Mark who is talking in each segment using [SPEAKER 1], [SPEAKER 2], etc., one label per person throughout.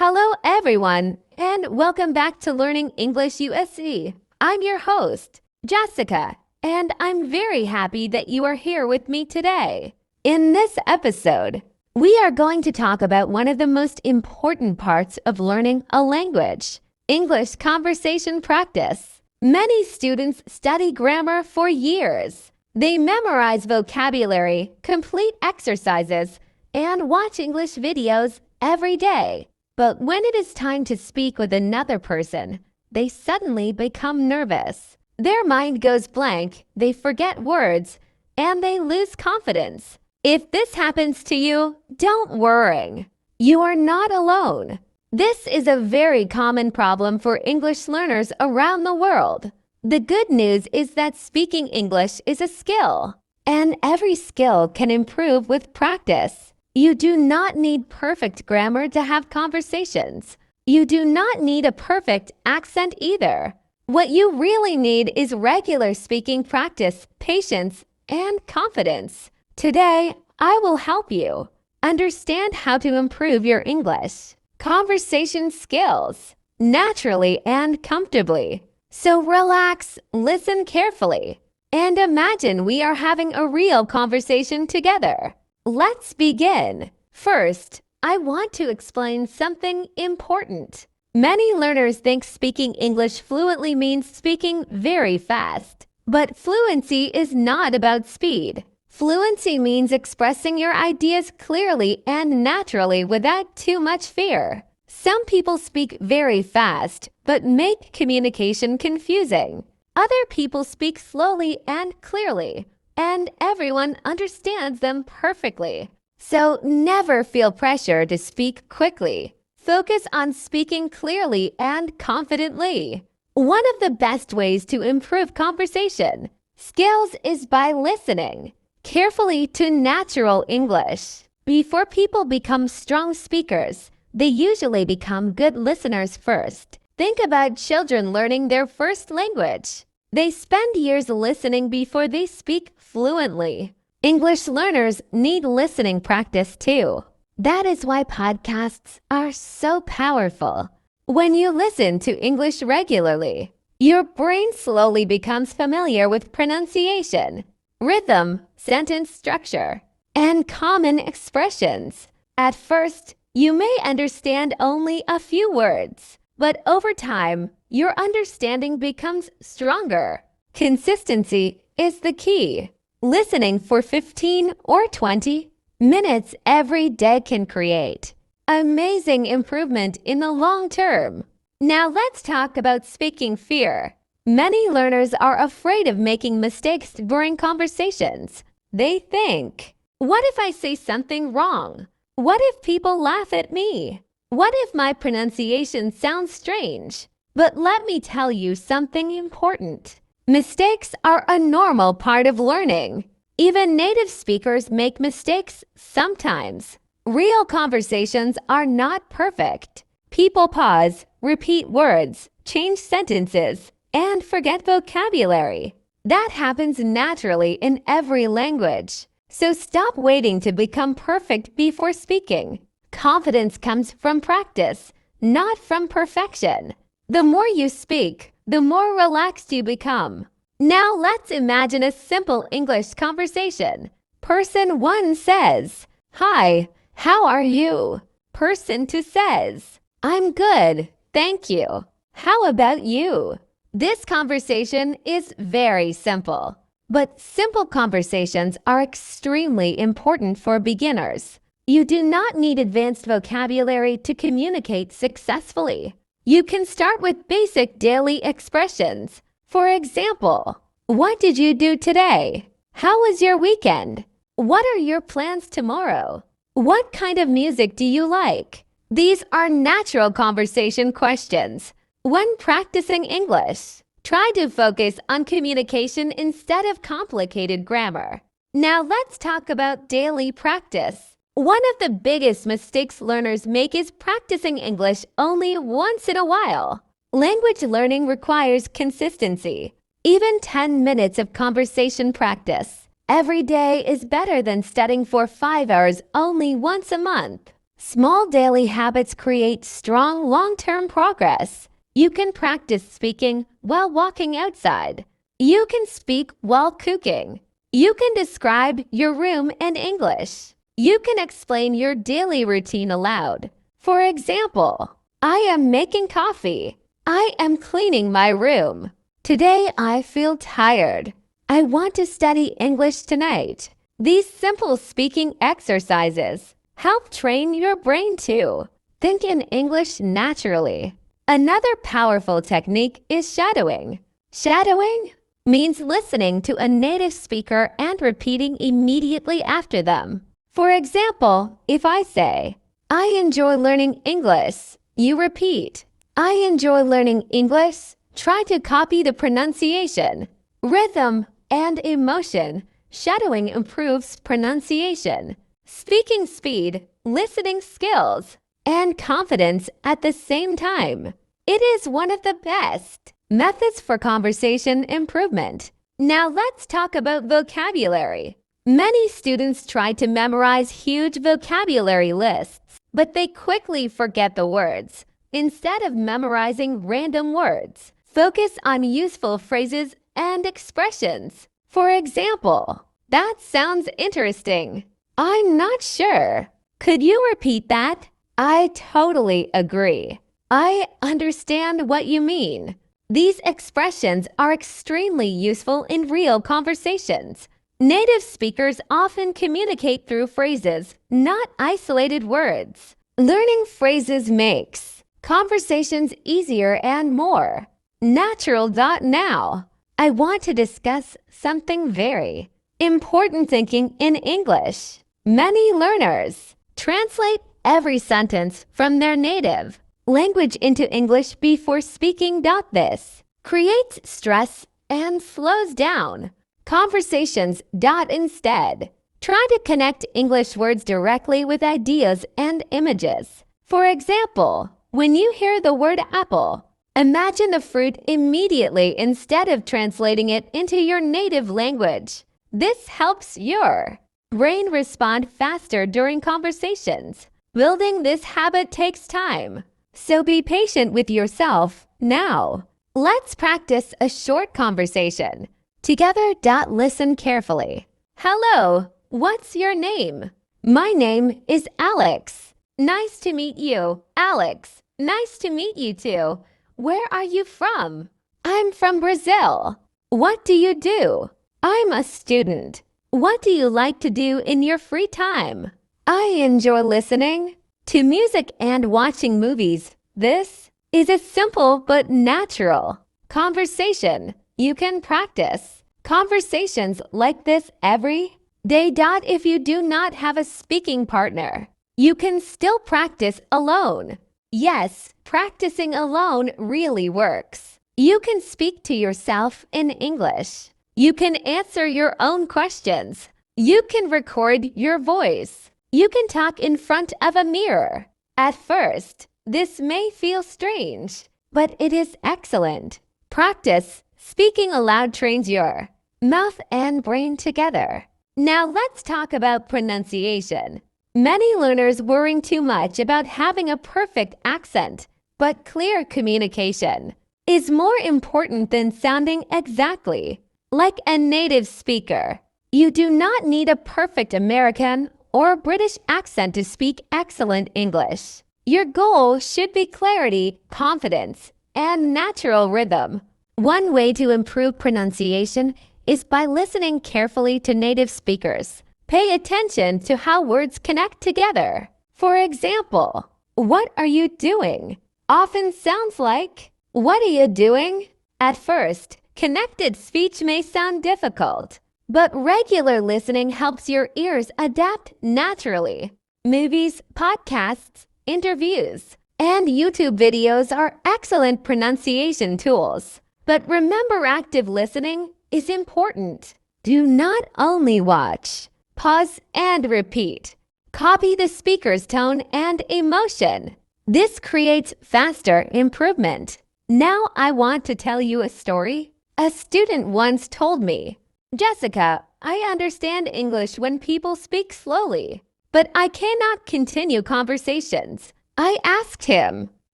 [SPEAKER 1] Hello, everyone, and welcome back to Learning English USC. I'm your host, Jessica, and I'm very happy that you are here with me today. In this episode, we are going to talk about one of the most important parts of learning a language, English conversation practice. Many students study grammar for years. They memorize vocabulary, complete exercises, and watch English videos every day. But when it is time to speak with another person, they suddenly become nervous. Their mind goes blank, they forget words, and they lose confidence. If this happens to you, don't worry. You are not alone. This is a very common problem for English learners around the world. The good news is that speaking English is a skill, and every skill can improve with practice. You do not need perfect grammar to have conversations. You do not need a perfect accent either. What you really need is regular speaking practice, patience, and confidence. Today, I will help you understand how to improve your English conversation skills naturally and comfortably. So relax, listen carefully, and imagine we are having a real conversation together. Let's begin. First, I want to explain something important. Many learners think speaking English fluently means speaking very fast. But fluency is not about speed. Fluency means expressing your ideas clearly and naturally without too much fear. Some people speak very fast, but make communication confusing. Other people speak slowly and clearly, and everyone understands them perfectly. So never feel pressure to speak quickly. Focus on speaking clearly and confidently. One of the best ways to improve conversation skills is by listening carefully to natural English. Before people become strong speakers, they usually become good listeners first. Think about children learning their first language. They spend years listening before they speak fluently. English learners need listening practice too. That is why podcasts are so powerful. When you listen to English regularly, your brain slowly becomes familiar with pronunciation, rhythm, sentence structure, and common expressions. At first, you may understand only a few words, but over time, your understanding becomes stronger. Consistency is the key. Listening for 15 or 20 minutes every day can create amazing improvement in the long term. Now let's talk about speaking fear. Many learners are afraid of making mistakes during conversations. They think, what if I say something wrong? What if people laugh at me? What if my pronunciation sounds strange? But let me tell you something important. Mistakes are a normal part of learning. Even native speakers make mistakes sometimes. Real conversations are not perfect. People pause, repeat words, change sentences, and forget vocabulary. That happens naturally in every language. So stop waiting to become perfect before speaking. Confidence comes from practice, not from perfection. The more you speak, the more relaxed you become. Now let's imagine a simple English conversation. Person 1 says, "Hi, how are you?" Person 2 says, "I'm good, thank you. How about you?" This conversation is very simple, but simple conversations are extremely important for beginners. You do not need advanced vocabulary to communicate successfully. You can start with basic daily expressions. For example, what did you do today? How was your weekend? What are your plans tomorrow? What kind of music do you like? These are natural conversation questions. When practicing English, try to focus on communication instead of complicated grammar. Now let's talk about daily practice. One of the biggest mistakes learners make is practicing English only once in a while. Language learning requires consistency. Even 10 minutes of conversation practice every day is better than studying for 5 hours only once a month. Small daily habits create strong long-term progress. You can practice speaking while walking outside. You can speak while cooking. You can describe your room in English. You can explain your daily routine aloud. For example, I am making coffee. I am cleaning my room. Today I feel tired. I want to study English tonight. These simple speaking exercises help train your brain to think in English naturally. Another powerful technique is shadowing. Shadowing means listening to a native speaker and repeating immediately after them. For example, if I say, I enjoy learning English, you repeat, I enjoy learning English. Try to copy the pronunciation, rhythm, and emotion. Shadowing improves pronunciation, speaking speed, listening skills, and confidence at the same time. It is one of the best methods for conversation improvement. Now let's talk about vocabulary. Many students try to memorize huge vocabulary lists, but they quickly forget the words. Instead of memorizing random words, focus on useful phrases and expressions. For example, that sounds interesting. I'm not sure. Could you repeat that? I totally agree. I understand what you mean. These expressions are extremely useful in real conversations. Native speakers often communicate through phrases, not isolated words. Learning phrases makes conversations easier and more natural. Now, I want to discuss something very important: thinking in English. Many learners translate every sentence from their native language into English before speaking. This creates stress and slows down conversations. Instead, try to connect English words directly with ideas and images. For example, when you hear the word apple, imagine the fruit immediately instead of translating it into your native language. This helps your brain respond faster during conversations. Building this habit takes time, so be patient with yourself. Now, let's practice a short conversation together. Listen carefully. Hello, what's your name? My name is Alex. Nice to meet you, Alex. Nice to meet you too. Where are you from? I'm from Brazil. What do you do? I'm a student. What do you like to do in your free time? I enjoy listening to music and watching movies. This is a simple but natural conversation. You can practice conversations like this every day. If you do not have a speaking partner, you can still practice alone. Yes, practicing alone really works. You can speak to yourself in English. You can answer your own questions. You can record your voice. You can talk in front of a mirror. At first, this may feel strange, but it is excellent. Practice speaking aloud trains your mouth and brain together. Now let's talk about pronunciation. Many learners worry too much about having a perfect accent, but clear communication is more important than sounding exactly like a native speaker. You do not need a perfect American or British accent to speak excellent English. Your goal should be clarity, confidence, and natural rhythm. One way to improve pronunciation is by listening carefully to native speakers. Pay attention to how words connect together. For example, what are you doing? Often sounds like, what are you doing? At first, connected speech may sound difficult, but regular listening helps your ears adapt naturally. Movies, podcasts, interviews, and YouTube videos are excellent pronunciation tools. But remember, active listening is important. Do not only watch. Pause and repeat. Copy the speaker's tone and emotion. This creates faster improvement. Now I want to tell you a story. A student once told me, Jessica, I understand English when people speak slowly. but I cannot continue conversations. I asked him,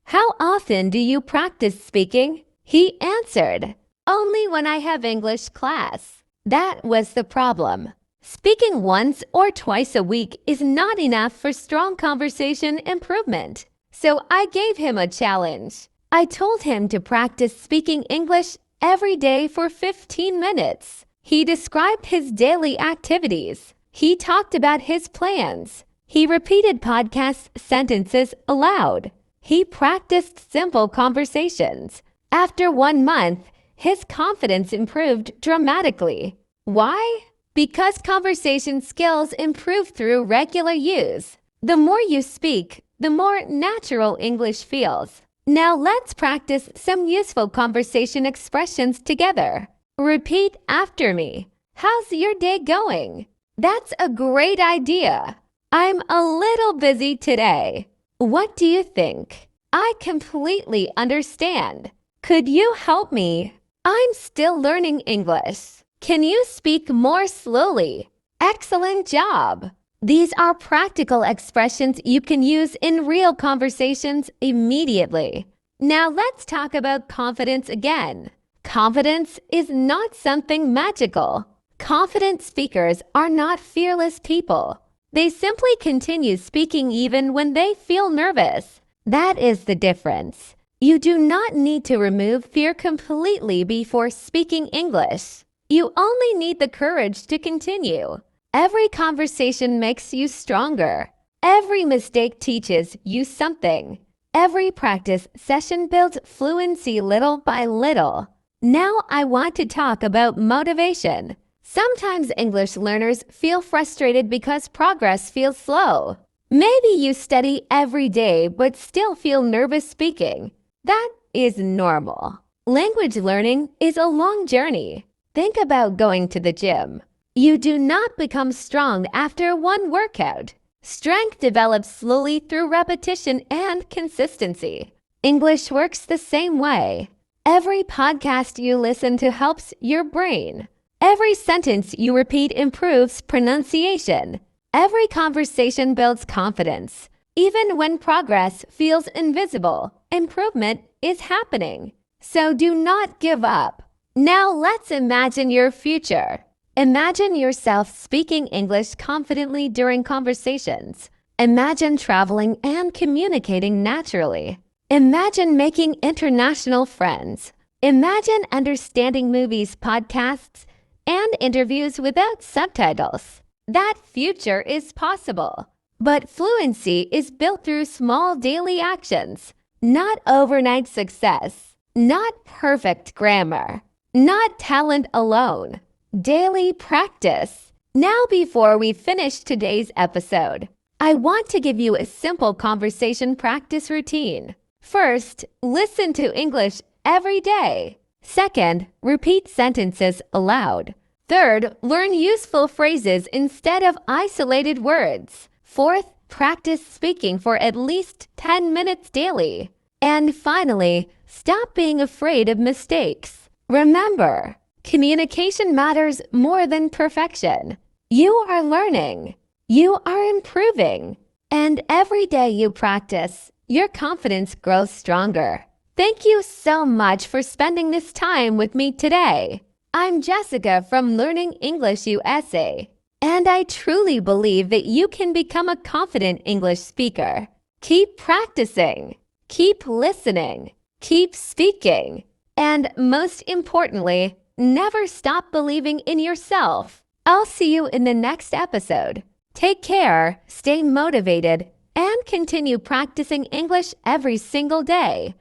[SPEAKER 1] "How often do you practice speaking?" He answered, "Only when I have English class." That was the problem. Speaking once or twice a week is not enough for strong conversation improvement. So I gave him a challenge. I told him to practice speaking English every day for 15 minutes. He described his daily activities. He talked about his plans. He repeated podcast sentences aloud. He practiced simple conversations. After 1 month, his confidence improved dramatically. Why? Because conversation skills improve through regular use. The more you speak, the more natural English feels. Now let's practice some useful conversation expressions together. Repeat after me. How's your day going? That's a great idea. I'm a little busy today. What do you think? I completely understand. Could you help me? I'm still learning English. Can you speak more slowly? Excellent job. These are practical expressions you can use in real conversations immediately. Now let's talk about confidence again. Confidence is not something magical. Confident speakers are not fearless people. They simply continue speaking even when they feel nervous. That is the difference. You do not need to remove fear completely before speaking English. You only need the courage to continue. Every conversation makes you stronger. Every mistake teaches you something. Every practice session builds fluency little by little. Now I want to talk about motivation. Sometimes English learners feel frustrated because progress feels slow. Maybe you study every day but still feel nervous speaking. That is normal. Language learning is a long journey. Think about going to the gym. You do not become strong after one workout. Strength develops slowly through repetition and consistency. English works the same way. Every podcast you listen to helps your brain. Every sentence you repeat improves pronunciation. Every conversation builds confidence. Even when progress feels invisible, improvement is happening. So do not give up. Now let's imagine your future. Imagine yourself speaking English confidently during conversations. Imagine traveling and communicating naturally. Imagine making international friends. Imagine understanding movies, podcasts, and interviews without subtitles. That future is possible. But fluency is built through small daily actions, not overnight success, not perfect grammar. Not talent alone. Daily practice. Now, before we finish today's episode, I want to give you a simple conversation practice routine. First, listen to English every day. Second, repeat sentences aloud. Third, learn useful phrases instead of isolated words. Fourth, practice speaking for at least 10 minutes daily. And finally, stop being afraid of mistakes. Remember, communication matters more than perfection. You are learning. You are improving. And every day you practice, your confidence grows stronger. Thank you so much for spending this time with me today. I'm Jessica from Learning English USA, and I truly believe that you can become a confident English speaker. Keep practicing. Keep listening. Keep speaking. And most importantly, never stop believing in yourself. I'll see you in the next episode. Take care, stay motivated, and continue practicing English every single day.